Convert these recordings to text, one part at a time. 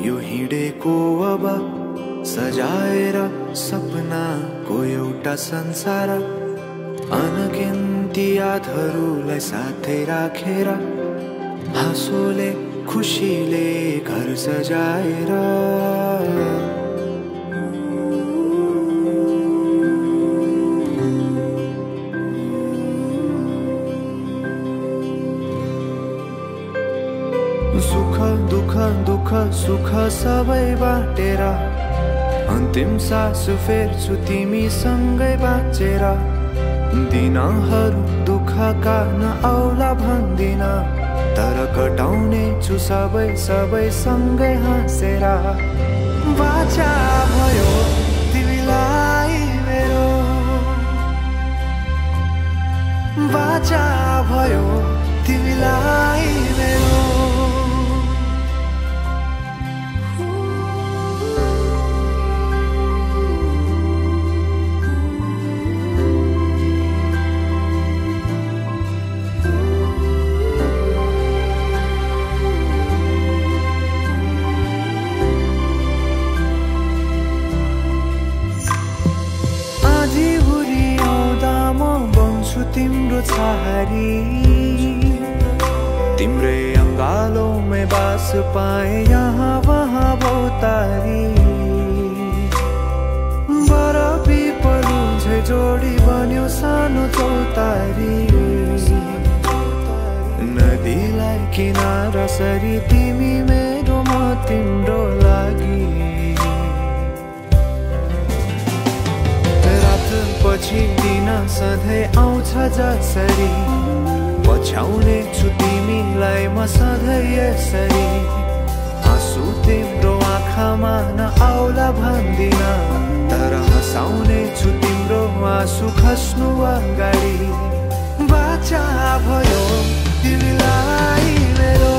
यो हिँडेको अब सजाएर सपनाको एउटा संसार अनगिन्ती यादहरूलाई साथै राखेर हाँसोले खुसीले घर सजाएर सुख दुख दुख सुख सबै बाटेर अन्तिम सास फेर्छु तिमीसँगै बाँचेर दिनहरू दुःखका नआउला भन्दिन तर कटाउने छु सबै सबै सँगै हाँसेर बाचा भयो तिमीलाई मेरो बाचा भयो तिमीलाई मेरो तिम्रो छहारी तिम्रै अंगालोमै बास पाए यहाँ वहाँ बहुतारी बरफी पलु झै जोडी बन्यो सानो चौतारी नदीलाई किनारा सरी तिमी मेरो म तिम्रो लागि पछि दिन सधैँ आउँछ जसरी पछ्याउने छु तिमीलाई म सधैँ यसरी आँसु तिम्रो आँखामा नआउला भन्दिन तर हँसाउने छु तिम्रो आँसु खस्नु अगाडि बाचा भयो तिमीलाई मेरो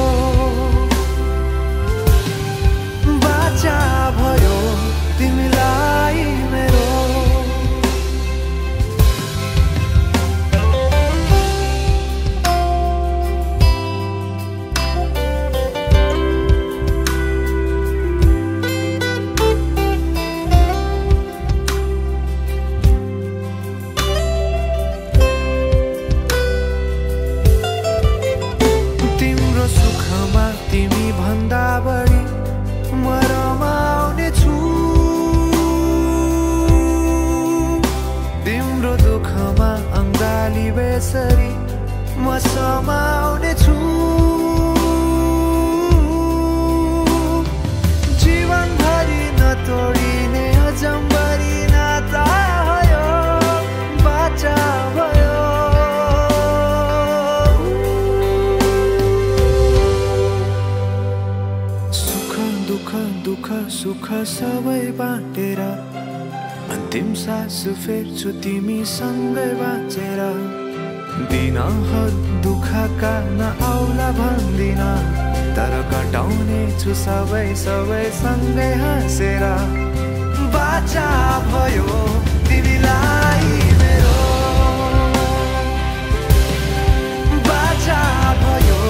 बाचा भयो तिमीलाई मेरो म समाउने छु जीवनभरि नतोडिने अजम्बरी नाता भयो बाचा भयो सुख दुख दुख सुख सबै बाटेर अन्तिम सास फेर्छु तिमीसँगै बाँचेर दिनहरू दुःखका नआउला भन्दिन तर कटाउने छु सबै सबै सँगै हाँसेर बाचा भयो तिमीलाई मेरो बाचा भयो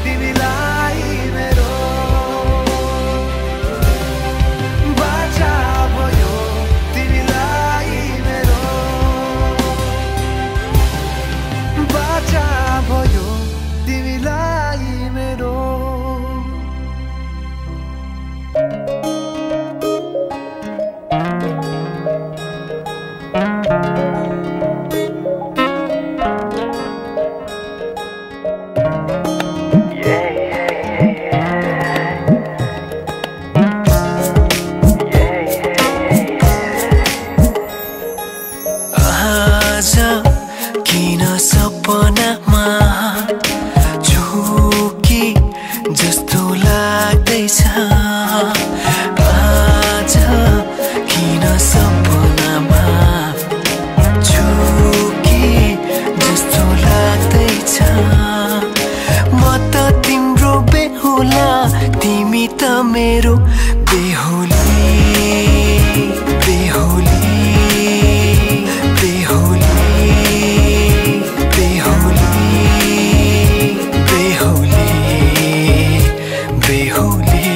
तिमीलाई मेरो बाचा भयो तिमीलाई मेरो बाचा भयो तिमीलाई मेरो मेरो बेहुली बेहुली बेहुली बेहुली बेहुली बेहुली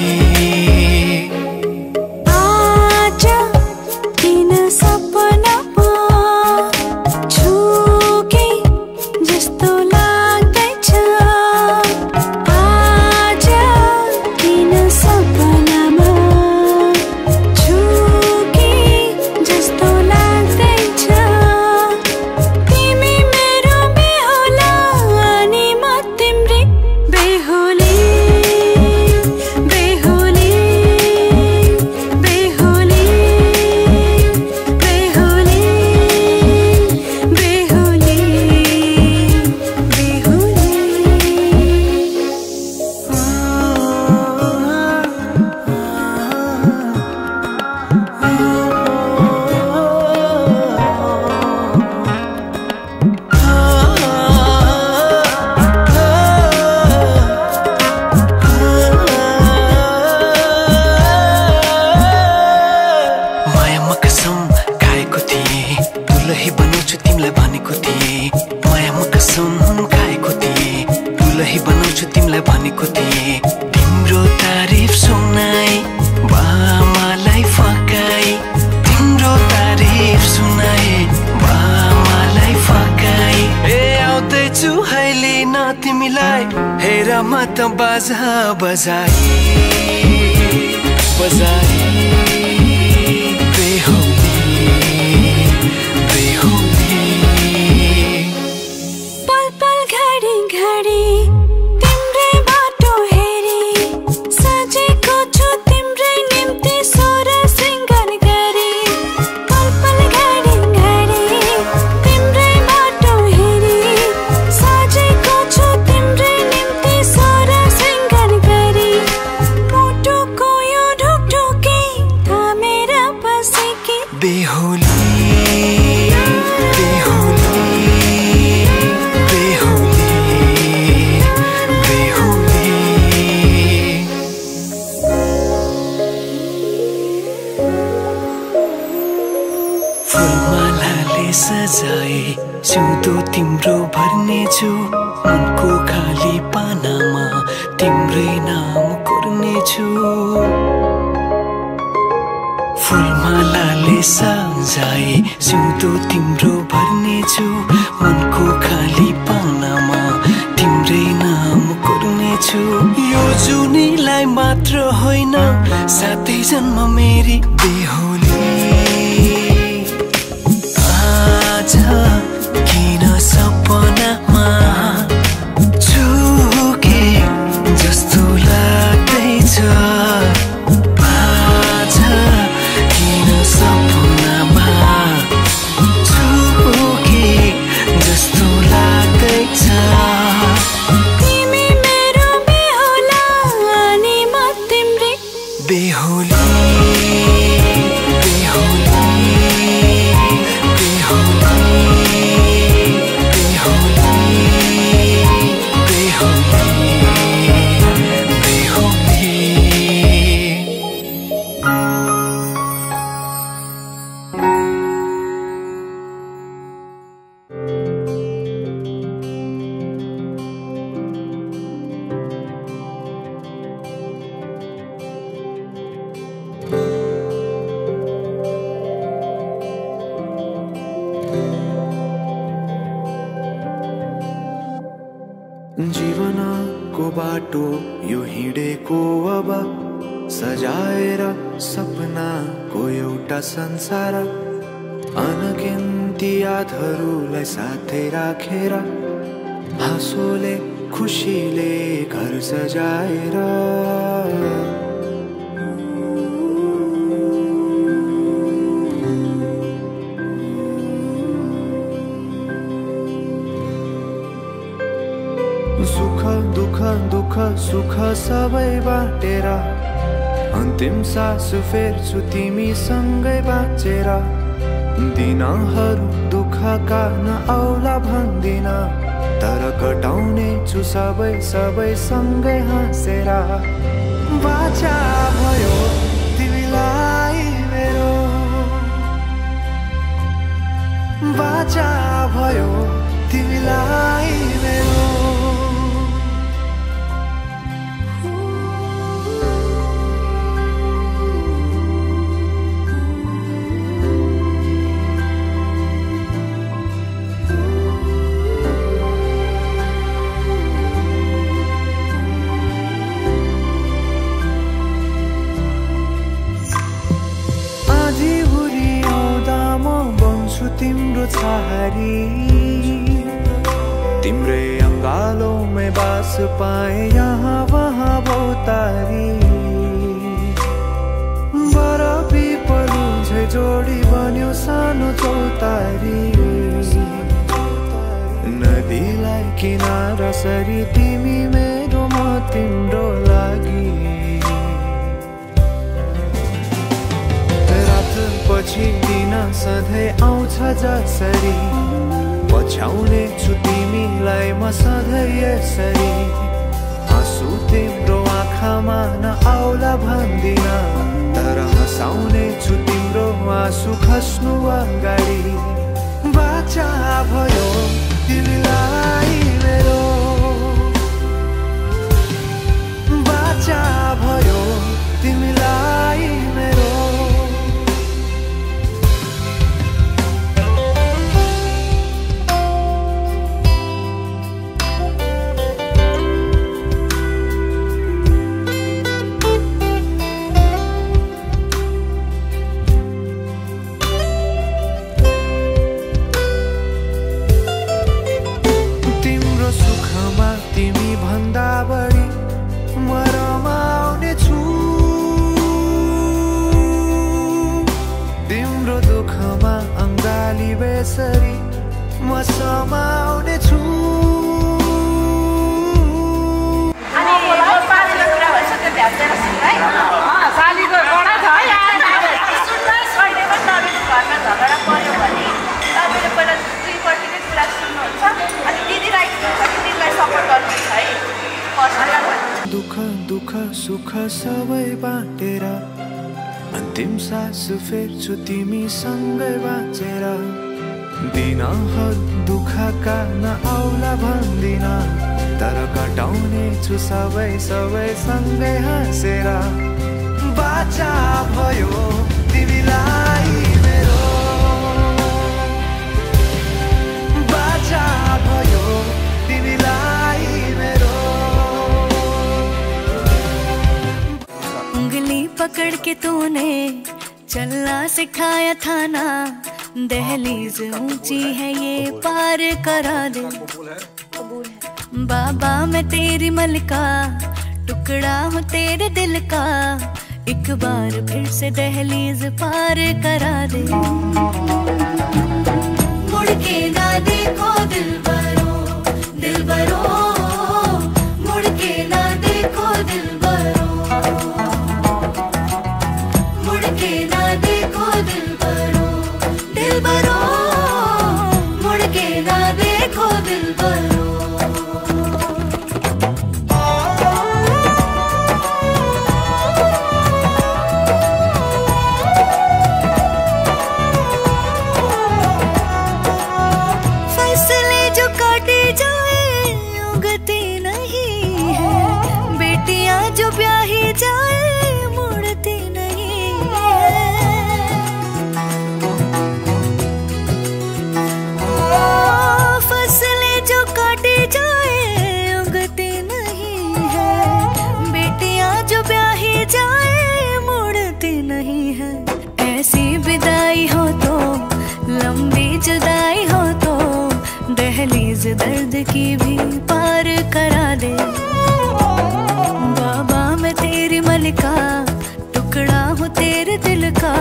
त बाजा बजाई बजाई बेहुली बेहुली पल पल घडी घडी तिम्रै बाटो हेरी सजेको छु तिम्रै निम्ति सोर सिंगार गरी पल पल घडी घडी तिम्रै बाटो हेरी सजेको छु तिम्रै निम्ति सोर सिंगार गरी मुटुको यो ढुकढुकी थामेर बसेकी बेहुली बेहुली बेहुली बेहुली फुलमालाले सजाए सिउँदो तिम्रो भर्नेछु मनको खाली पानामा तिम्रै नाम कोर्नेछु फुलमालाले सजाए सिउँदो तिम्रो भर्नेछु मनको खाली पानामा तिम्रै नाम कोर्नेछु यो जुनीलाई मात्र होइन साथै जन्म मेरी बेहुली आज किन सपनामा छुके जस्तो लाग्दैछ आज किन सपनामा छुके जस्तो लाग्दैछ तिमी मेरो बेहुला अनि म तिम्रै बेहुली बेहुली जीवनको बाटो यो हिँडेको अब सजाएर सपनाको एउटा संसार अनगिन्ती यादहरूलाई साथै राखेर हाँसोले खुसीले घर सजाएर सुख दुख दुख सुख सबै बाटेर अन्तिम सास फेर्छु तिमीसँगै बाँचेर दिनहरू दुःखका नआउला भन्दिन तर कटाउने छु सबै सबै सँगै हाँसेर बाचा भयो तिमीलाई मेरो बाचा भयो तिमीलाई मेरो तिम्रो छहारी तिम्रै अङ्गालोमै बास पाए यहाँ वहाँ बहुतारी बरफी पलु झै जोडी बन्यो सानो चौतारी नदीलाई किनारा सरी तिमी मेरो म तिम्रो लागि पछि दिन सधैँ आउँछ जसरी पछ्याउने छु तिमीलाई म सधैँ यसरी आँसु तिम्रो आँखामा नआउला भन्दिन तर हँसाउने छु तिम्रो आँसु खस्नु अगाडि बाचा भयो तिमीलाई मेरो बाचा भयो तिमीलाई मेरो सुख सबै बाटेर अन्तिम सास फेर्छु तिमीसँगै बाँचेर। दिनहरू दुःखका नआउला भन्दिन, तर कटाउने छु सबै सँगै हाँसेर। बाचा भयो तिमीलाई मेरो, बाचा भयो तिमीलाई मेरो। उंगली पकड़ के तूने चलना सिखाया था ना, दहलीज ऊंची है ये पार करा दे। बाबा मैं तेरी मलका, टुकड़ा हूँ तेरे दिल का, एक बार फिर से दहलीज पार करा दे। मुड़ के ना देखो दिलबरो, दिलबरो, मुड़ के ना देखो दिलबरो, मुड़ के ना देखो दिलबरो, दिलबरो, मुड़ के ना देखो दिलबरो। जो ब्याही जाए मुड़ती नहीं है, फसलें जो काटी जाए उगती नहीं है, बेटियां जो ब्याही जाए मुड़ती नहीं है। ऐसी विदाई हो तो, लंबी जुदाई हो तो, दहलीज दर्द की भी पार करा दे। तेरी मलिका, टुकड़ा हूँ तेरे दिल का,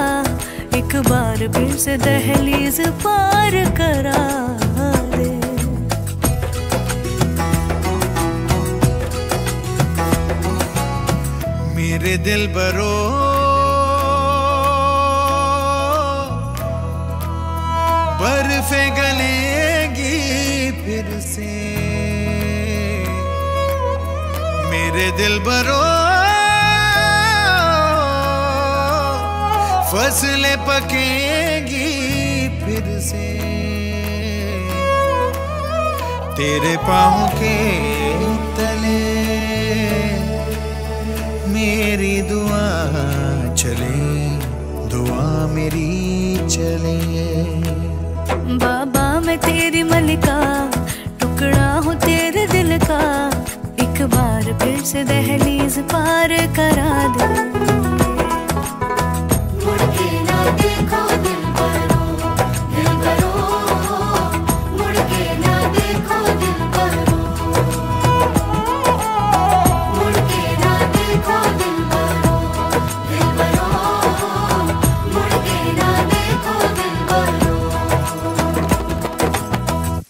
एक बार फिर से दहलीज पार करा दे। मेरे दिलबरो बर्फें गलेंगी फिर से, मेरे दिलबरो फसलें पकेंगी फिर से। तेरे पाँव के तले मेरी दुआ चले, दुआ मेरी चले। बाबा मैं तेरी मलिका,